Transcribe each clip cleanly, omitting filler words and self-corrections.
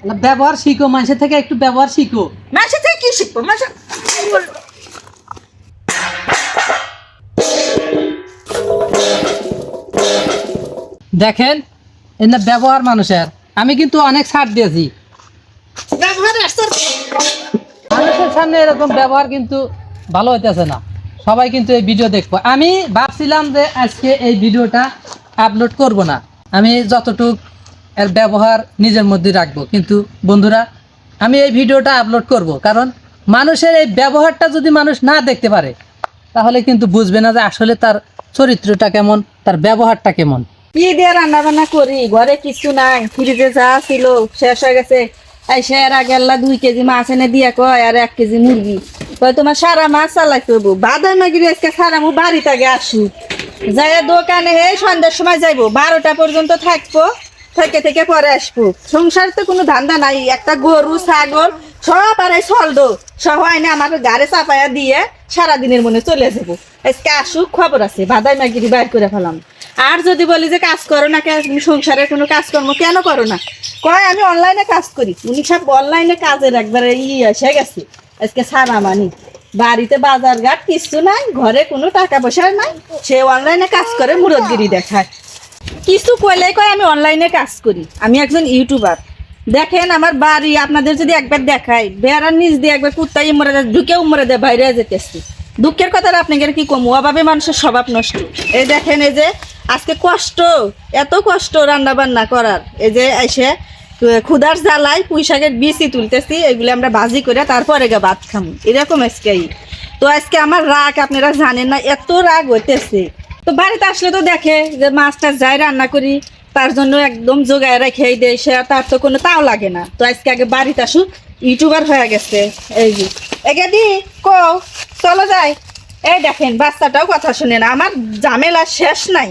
ব্যবহার শিখো, মানুষের থেকে একটু ব্যবহার শিখো। মানুষের থেকে কি শিখবো? মানুষের দেখেন এর ব্যবহার মানুষের, আমি কিন্তু অনেক ছাড় দিয়েছি। ব্যবহার আসতে মানুষের সামনে এরকম ব্যবহার কিন্তু ভালো হইতেছে না। সবাই কিন্তু এই ভিডিও দেখবো। আমি ভাবছিলাম যে আজকে এই ভিডিওটা আপলোড করব না, আমি যতটুক এর ব্যবহার নিজের মধ্যে রাখবো, কিন্তু বন্ধুরা আমি এই ভিডিওটা আপলোড করব, কারণ মানুষের এই ব্যবহারটা যদি মানুষ না দেখতে পারে তাহলে কিন্তু বুঝবে না যে আসলে তার চরিত্রটা কেমন, তার ব্যবহারটা কেমন। কি দিয়ে রান্না বান্না করি, ঘরে কিছু নাই, ফ্রিজে যা ছিল শেষ হয়ে গেছে। এসে এর আগে 2 কেজি মাছ এনে দিয়া কয় আর 1 কেজি মুরগি, কয় তোমার সারা মাছ চালাই করবো। বাদাই মাগিরি আজকে সারা মু বাড়িতে আগে আসু, যাই দোকানে হে সন্ধ্যার সময় যাইবো, 12টা পর্যন্ত থাকবো, থেকে পরে আসবো। সংসার তো কোনো ধান্দা নাই, একটা গরু ছাগল সব আর ছলদ সহ আইনে আমার গাড়ি চাপাইয়া দিয়ে সারাদিনের মনে চলে যাবো। আজকে আসুক, খবর আছে, বাদাই মাগিরি বাইর করে ফেলাম। আর যদি বলি যে কাজ করো না, তুমি সংসারের কোনো কাজকর্ম কেন করো না, কয় আমি অনলাইনে কাজ করি। উনি সব অনলাইনে কাজের একবারে এসে গেছে। আজকে সারা মানি বাড়িতে বাজার ঘাট কিছু নাই, ঘরে কোনো টাকা পয়সা নাই, সে অনলাইনে কাজ করে মুরব্বিগিরি দেখায়। কিছু কইলে কয় আমি অনলাইনে কাজ করি, আমি একজন ইউটিউবার। দেখেন আমার বাড়ি আপনাদের যদি একবার দেখাই, বেড়ার নিচ দিয়ে একবার কুত্তাই মরে যায়, ঢুকেও মরে যায়, বাইরে যেতেছি। দুঃখের কথা আপনাদের কি কম, অভাবে মানুষের স্বভাব নষ্ট। এই দেখেন, এই যে আজকে কষ্ট, এত কষ্ট রান্না বান্না করার, এই যে এসে ক্ষুধার জ্বালাই পুঁই শাকের বিচি তুলতেছি, এগুলো আমরা ভাজি করে তারপরে ভাত খামু, এরকম আজকে। তো আজকে আমার রাগ আপনারা জানেন না, এত রাগ হইতেছে। তো বাড়িতে আসলে তো দেখে যে মাছটা যাই রান্না করি, তার জন্য একদম জোগায় রেখেই দেয়, সে তার তো কোনো তাও লাগে না। তো আজকে আগে বাড়িতে আসুক, ইউটিউবার হয়ে গেছে। এই যে এগে দি কো চলো যাই। এই দেখেন বাচ্চাটাও কথা শুনে না, আমার ঝামেলা শেষ নাই।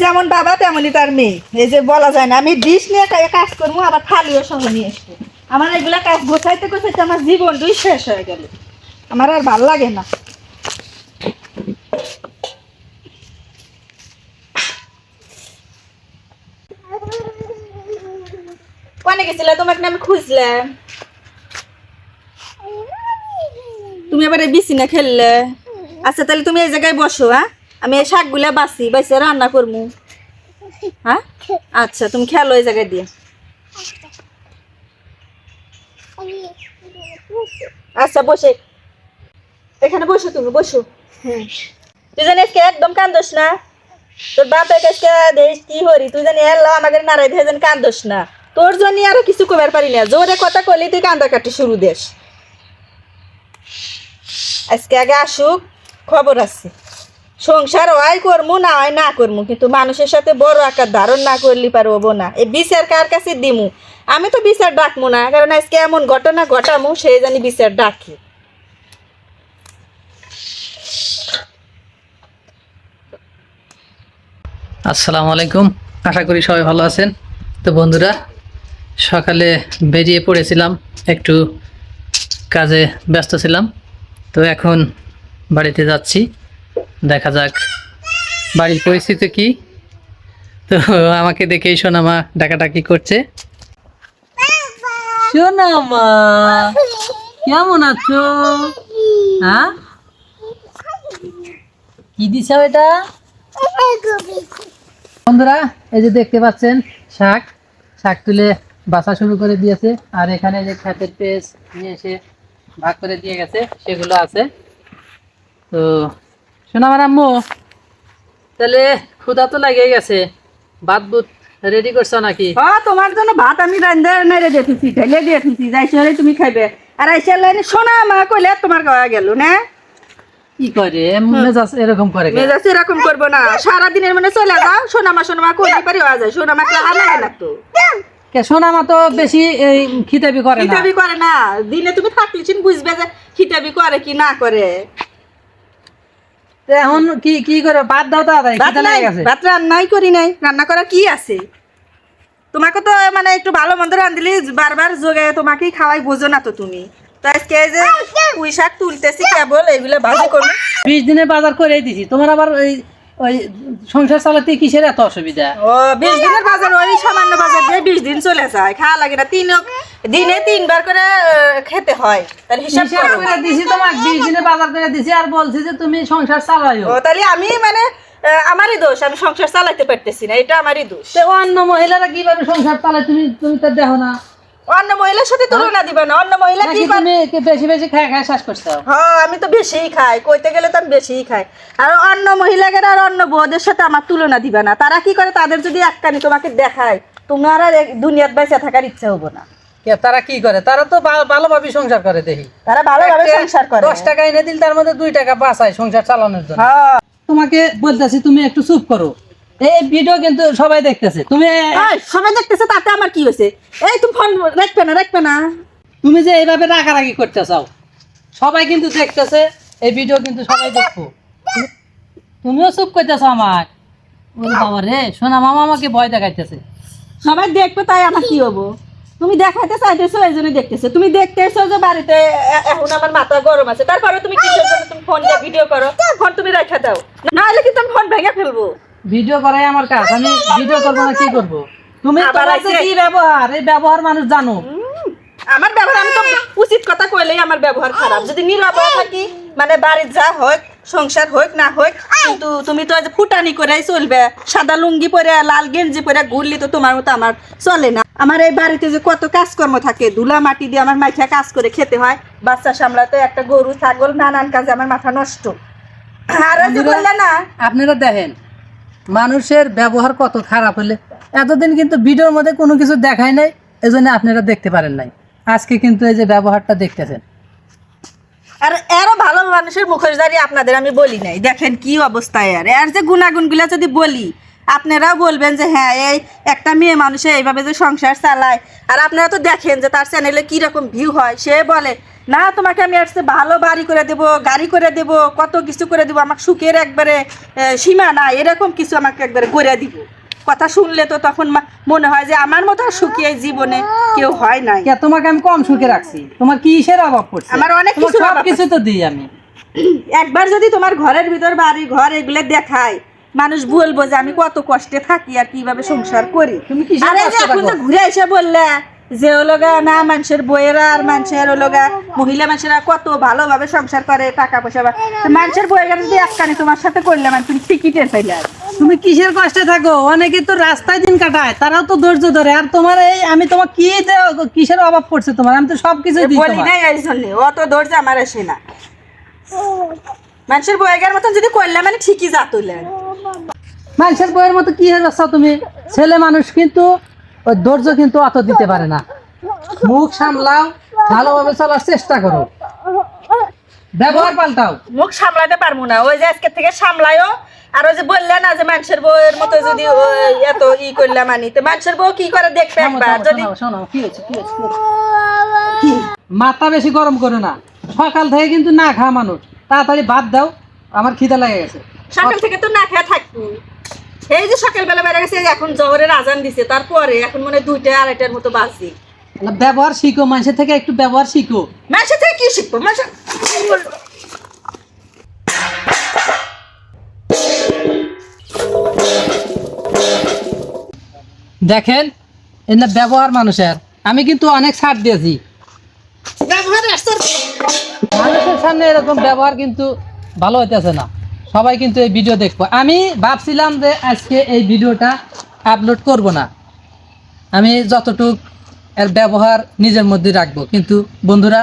যেমন বাবা তেমনই তার মেয়ে, এই যে বলা যায় না, আমি ডিশ নিয়ে কাজ করবো আবার থালিও সঙ্গে নিয়ে আসবো। আমার এগুলা কাজ গোছাইতে গোছাইতে আমার জীবনটাই শেষ হয়ে গেল, আমার আর ভাল লাগে না। কোনে গেছিলে? তোমাকে আমি খুঁজলাম, তুমি আবার এই বিছিনা খেললে। আচ্ছা তাহলে তুমি এই জায়গায় বসো, হ্যাঁ আমি এই শাকগুলা বাইসে রান্না করবো। হ্যাঁ আচ্ছা তুমি খেলো এই জায়গায় দিয়ে। আচ্ছা বসে এখানে বসো, তুমি বসো। তুই জানিস কে একদম কান্দোস না, তোর বাপের কাছে দেশ কি হরি, তুই জানি এলো আমাকে নাড়াই দিয়ে যেন কান্দোস না। তোর জন্য আরো কিছু কবার পারি না, জোরে কথা কলি তুই কান্দা কাটি শুরু দেশ। আজকে আগে আসুক, খবর আছে। সংসার হয় করমু না হয় না করমু, কিন্তু মানুষের সাথে বড় আকার ধারণ না করলে পারবো না। এই বিচার কার কাছে দিমু? আমি তো বিচার ডাকমু না, কারণ আজকে এমন ঘটনা ঘটামু সেই জানি বিচার ডাকি। আসসালামু আলাইকুম, আশা করি সবাই ভালো আছেন। তো বন্ধুরা সকালে বেরিয়ে পড়েছিলাম, একটু কাজে ব্যস্ত ছিলাম, তো এখন বাড়িতে যাচ্ছি। দেখা যাক বাড়ির পরিস্থিতি কি। তো আমাকে দেখেই সোনামা ডাকাডাকি করছে। সোনামা কেমন আছো? হ্যাঁ কি দিছ এটা? বন্ধুরা এই যে দেখতে পাচ্ছেন শাক তুলে বাছা শুরু করে দিয়েছে, আর এখানে যে ক্ষেতের পেঁয়াজ নিয়ে এসে ভাগ করে দিয়ে গেছে সেগুলো আছে। তো শোনা আমার আম্মু, তাহলে ক্ষুধা তো লেগে গেছে, ভাত বুত রেডি করছো নাকি? হ্যাঁ তোমার জন্য ভাত আমি রান্ধে নাইরে দিয়েছি, ঢেলে দিয়েছি, যাইছে হলে তুমি খাইবে। আর আইসা লাইনে সোনা মা কইলে তোমার গাওয়া গেল না। কি করে মেজাজ এরকম করে? মেজাজ এরকম করবো না, সারাদিনের মানে চলে যাও। সোনামা কইলে পারি হওয়া যায়, সোনামা লাগে না তো। সোনামা তো বেশি খিতাবি করে না। খিতাবি করে না, দিনে তুমি থাকলে বুঝবে যে খিতাবি করে কি না করে। এখন কি করে ভাত দাও তাড়াতাড়ি, খিদা লেগে গেছে। ভাত রান্নাই করি নাই, রান্না করা কি আছে? তোমাকে তো মানে একটু ভালো মন্দ রান্ধিলি বারবার যোগে তোমাকেই খাওয়াই, বোঝো না তো তুমি। তো আজকে এই যে পুঁই শাক তুলতেছি কেবল, এগুলো ভাজি করবো। 20 দিনের বাজার করে দিছি, তোমার আবার ওই সংসার চালাতে কিসের এত অসুবিধা? ও 20 দিনের বাজার, ওই সামান্য বাজার দিয়ে 20 দিন চলে যায়, খাওয়া লাগে না। দিনে 3 বার করে খেতে হয়, তাহলে হিসাব হিসাব করো। করে দিছি তোমাকে, 20 দিনে বাজার করে দিছি আর বলছি যে তুমি সংসার চালাইও। ও তাহলে আমি মানে আমারই দোষ, আমি সংসার চালাইতে পারতেছি না, এটা আমারই দোষ। তো অন্য মহিলারা কিভাবে সংসার চালায় তুমি তুমি তো দেখো না? অন্য মহিলার সাথে তুলনা দিবে না, অন্য মহিলা কি নাকি করে? তুমি কি বেশি বেশি খায় খায় শ্বাস করছো? হ্যাঁ আমি তো বেশিই খাই, কইতে গেলে তো আমি বেশিই খাই। আর অন্য মহিলাদের আর অন্য বউদের সাথে আমার তুলনা দিবে না। তারা কি করে, তাদের যদি একখানি তোমাকে দেখায়, তোমার আর দুনিয়াত বেঁচে থাকার ইচ্ছা হবো না। তারা কি করে? তারা তো ভালোভাবে সংসার করে দেখি। তারা ভালোভাবে সংসার করে। 10 টাকা এনে দিল, তার মধ্যে 2 টাকা বাঁচায় সংসার চালানোর জন্য। হ্যাঁ তোমাকে বলতেছি তুমি একটু চুপ করো, এই ভিডিও কিন্তু সবাই দেখতেছে। তুমি এই, সবাই দেখতেছে, তাতে আমার কি হয়েছে? এই তুমি ফোন রাখবে না। তুমি যে এইভাবে রাগারাগি করতে চাও, সবাই কিন্তু দেখতেছে, এই ভিডিও কিন্তু সবাই দেখবো। তুমিও চুপ করতেছো আমার। ওরে বাবা রে, সোনা মামা আমাকে ভয় দেখাইতেছে। সবাই দেখবে, তাই আমার কি হবো? তুমি দেখাইতে চাইতেছো, এই জন্য দেখতেছো। তুমি দেখতেছো যে বাড়িতে এখন আমার মাথা গরম আছে, তারপরে তুমি কিসের জন্য তুমি ফোন দিয়ে ভিডিও করো? ফোন তুমি রেখে দাও, না হলে কিন্তু আমি ফোন ভেঙে ফেলবো। ভিডিও করাই আমার কাজ, আমি ভিডিও করবো না কি করবো? তুমি আবার তোমার যে আইছে। কি ব্যবহার, এই ব্যবহার মানুষ জানো। আমার ব্যবহার, আমি তো উচিত কথা কইলেই আমার ব্যবহার খারাপ। যদি নীরব থাকি, মানে বাড়ির যা হোক, সংসার হোক না হোক, কিন্তু তুমি তো আজ ফুটানি করেই চলবে। সাদা লুঙ্গি পরে লাল গেঞ্জি পরে ঘুরলি তো তোমার মতো আমার চলে না। আমার এই বাড়িতে যে কত কাজকর্ম থাকে, ধুলা মাটি দিয়ে আমার মাইখা কাজ করে খেতে হয়, বাচ্চা সামলাতে, একটা গরু ছাগল, নানান কাজে আমার মাথা নষ্ট। আর ওই যে বললে না, আপনারা দেখেন মানুষের ব্যবহার কত খারাপ হলে। এতদিন কিন্তু ভিডিওর মধ্যে কোনো কিছু দেখায় নাই, এজন্য আপনারা দেখতে পারেন নাই। আজকে কিন্তু এই যে ব্যবহারটা দেখতেছেন। আর এরও ভালো মানুষের মুখোশধারী আপনাদের আমি বলি নাই, দেখেন কি অবস্থায়। আর এর যে গুণাগুণগুলা যদি বলি, আপনারাও বলবেন যে হ্যাঁ, এই একটা মেয়ে মানুষে এইভাবে যে সংসার চালায়। আর আপনারা তো দেখেন যে তার চ্যানেলে কীরকম ভিউ হয়। সে বলে না, তোমাকে আমি আসতে ভালো বাড়ি করে দেবো, গাড়ি করে দেবো, কত কিছু করে দেবো, আমার সুখের একবারে সীমা নাই, এরকম কিছু আমাকে একবারে করে দিব। কথা শুনলে তো তখন মনে হয় যে আমার মতো সুখী এই জীবনে কেউ হয় নাই। কে তোমাকে আমি কম সুখে রাখছি? তোমার কিসের অভাব পড়ছে? আমার অনেক তোমার কিছুর সব অভাব কিছু তো দিই আমি। একবার যদি তোমার ঘরের ভিতর, বাড়ি ঘর এগুলো দেখায়, মানুষ বলবো যে আমি কত কষ্টে থাকি আর কিভাবে সংসার করি। তুমি কিসের আরে যে কষ্টে এখন যে থাকো? ঘুরে এসে বললে যে ওলোগা না, মানুষের বইয়েরা আর মানুষের ওলোগা মহিলা মানুষেরা কত ভালোভাবে সংসার করে, টাকা পয়সা মানুষের বইয়েরা যদি একখানি তোমার সাথে করলে মানে তুমি টিকিটের পাইলে। তুমি কিসের কষ্টে থাকো? অনেকে তো রাস্তায় দিন কাটায়, তারাও তো ধৈর্য ধরে। আর তোমার এই আমি তোমার কি কিসের অভাব পড়ছে তোমার? আমি তো সবকিছু দিই বলি তোমার। নাই এই জন্য, অত ধৈর্য আমার আসে না। মানুষের বইয়ের মতন যদি করলে মানে ঠিকই যা তুলে। মানুষের বইয়ের মতো কি হয়ে যাচ্ছ তুমি? ছেলে মানুষ কিন্তু ওই ধৈর্য কিন্তু অত দিতে পারে না। মুখ সামলাও, ভালোভাবে চলার চেষ্টা করো, ব্যবহার পাল্টাও। মুখ সামলাতে পারবো না, ওই যে আজকে থেকে সামলায়ও। আর ওই যে বললে না যে মানুষের বউয়ের মতো যদি এত করলে মানি, তো মানুষের বউ কি করে দেখবে একবার যদি। শোনো, কি হয়েছে কি হয়েছে? মাথা বেশি গরম করো না। সকাল থেকে কিন্তু না খাওয়া মানুষ, তাড়াতাড়ি ভাত দাও, আমার খিদে লেগে গেছে। সকাল থেকে তো না খেয়ে থাকবো। এই যে সকালবেলা বেড়ে গেছে, এখন জহরের আজান দিছে, তারপরে এখন মনে হয় 2টা 2:30টার মতো বাজে। ব্যবহার শিখো, মানুষের থেকে একটু ব্যবহার শিখো। মানুষের থেকে কি শিখবো? মানুষের দেখেন এর না ব্যবহার মানুষের, আমি কিন্তু অনেক ছাড় দিয়েছি। মানুষের সামনে এরকম ব্যবহার কিন্তু ভালো হইতেছে না। সবাই কিন্তু এই ভিডিও দেখবো। আমি ভাবছিলাম যে আজকে এই ভিডিওটা আপলোড করব না, আমি যতটুক এর ব্যবহার নিজের মধ্যে রাখবো। কিন্তু বন্ধুরা,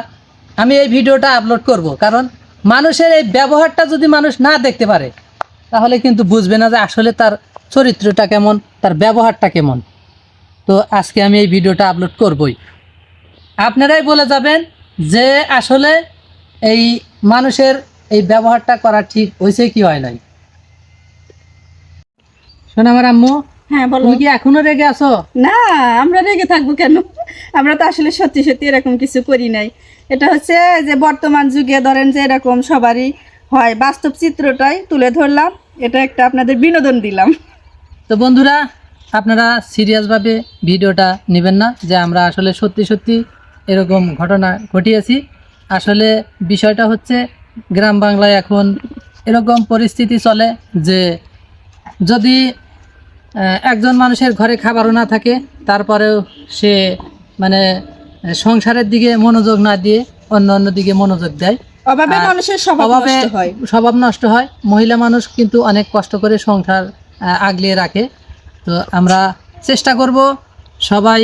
আমি এই ভিডিওটা আপলোড করব, কারণ মানুষের এই ব্যবহারটা যদি মানুষ না দেখতে পারে, তাহলে কিন্তু বুঝবে না যে আসলে তার চরিত্রটা কেমন, তার ব্যবহারটা কেমন। তো আজকে আমি এই ভিডিওটা আপলোড করবই। আপনারাই বলে যাবেন যে আসলে এই মানুষের এই ব্যবহারটা করা ঠিক হয়েছে কি হয় নাই। শোনো আমার আম্মু, হ্যাঁ বলো। তুমি কি এখনো রেগে আছো? না, আমরা রেগে থাকবো কেন? আমরা তো আসলে সত্যি সত্যি এরকম কিছু করি নাই। এটা হচ্ছে যে বর্তমান যুগে ধরেন যে এরকম সবারই হয়, বাস্তব চিত্রটাই তুলে ধরলাম। এটা একটা আপনাদের বিনোদন দিলাম। তো বন্ধুরা, আপনারা সিরিয়াসভাবে ভিডিওটা নেবেন না যে আমরা আসলে সত্যি সত্যি এরকম ঘটনা ঘটিয়েছি। আসলে বিষয়টা হচ্ছে গ্রাম বাংলায় এখন এরকম পরিস্থিতি চলে যে যদি একজন মানুষের ঘরে খাবারও না থাকে, তারপরেও সে মানে সংসারের দিকে মনোযোগ না দিয়ে অন্য দিকে মনোযোগ দেয়, অভাবে আর মানুষের স্বভাব অভাবে নষ্ট হয়। স্বভাব নষ্ট হয়। মহিলা মানুষ কিন্তু অনেক কষ্ট করে সংসার আগলিয়ে রাখে। তো আমরা চেষ্টা করব সবাই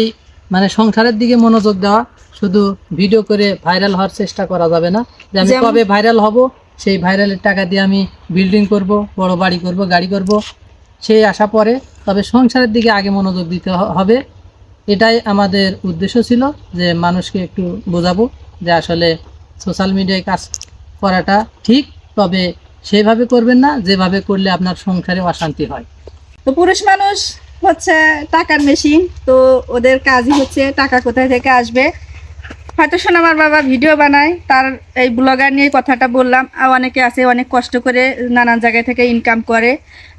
মানে সংসারের দিকে মনোযোগ দেওয়া। শুধু ভিডিও করে ভাইরাল হওয়ার চেষ্টা করা যাবে না, যে আমি কবে ভাইরাল হব, সেই ভাইরালের টাকা দিয়ে আমি বিল্ডিং করব, বড় বাড়ি করব, গাড়ি করব, সেই আশা পরে। তবে সংসারের দিকে আগে মনোযোগ দিতে হবে। এটাই আমাদের উদ্দেশ্য ছিল, যে মানুষকে একটু বোঝাবো যে আসলে সোশ্যাল মিডিয়ায় কাজ করাটা ঠিক, তবে সেভাবে করবেন না যেভাবে করলে আপনার সংসারে অশান্তি হয়। তো পুরুষ মানুষ হচ্ছে টাকার মেশিন, তো ওদের কাজই হচ্ছে টাকা কোথায় থেকে আসবে। হয়তো সোনামার বাবা ভিডিও বানায়, তার এই ব্লগার নিয়ে কথাটা বললাম। আর অনেকে আছে অনেক কষ্ট করে নানান জায়গায় থেকে ইনকাম করে,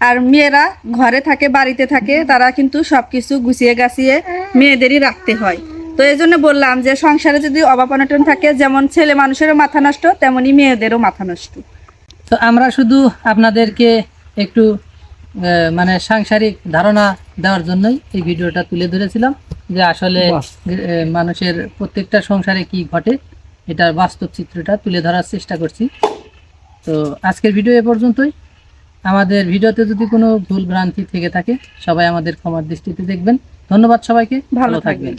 আর মেয়েরা ঘরে থাকে, বাড়িতে থাকে, তারা কিন্তু সব কিছু গুছিয়ে গাছিয়ে মেয়েদেরই রাখতে হয়। তো এই জন্য বললাম যে সংসারে যদি অভাব অনটন থাকে, যেমন ছেলে মানুষেরও মাথা নষ্ট, তেমনি মেয়েদেরও মাথা নষ্ট। তো আমরা শুধু আপনাদেরকে একটু মানে সাংসারিক ধারণা দেওয়ার জন্যই এই ভিডিওটা তুলে ধরেছিলাম, যে আসলে মানুষের প্রত্যেকটা সংসারে কি ঘটে, এটার বাস্তব চিত্রটা তুলে ধরার চেষ্টা করছি। তো আজকের ভিডিও এ পর্যন্তই। আমাদের ভিডিওতে যদি কোনো ভুল ভ্রান্তি থেকে থাকে, সবাই আমাদের ক্ষমার দৃষ্টিতে দেখবেন। ধন্যবাদ সবাইকে, ভালো থাকবেন।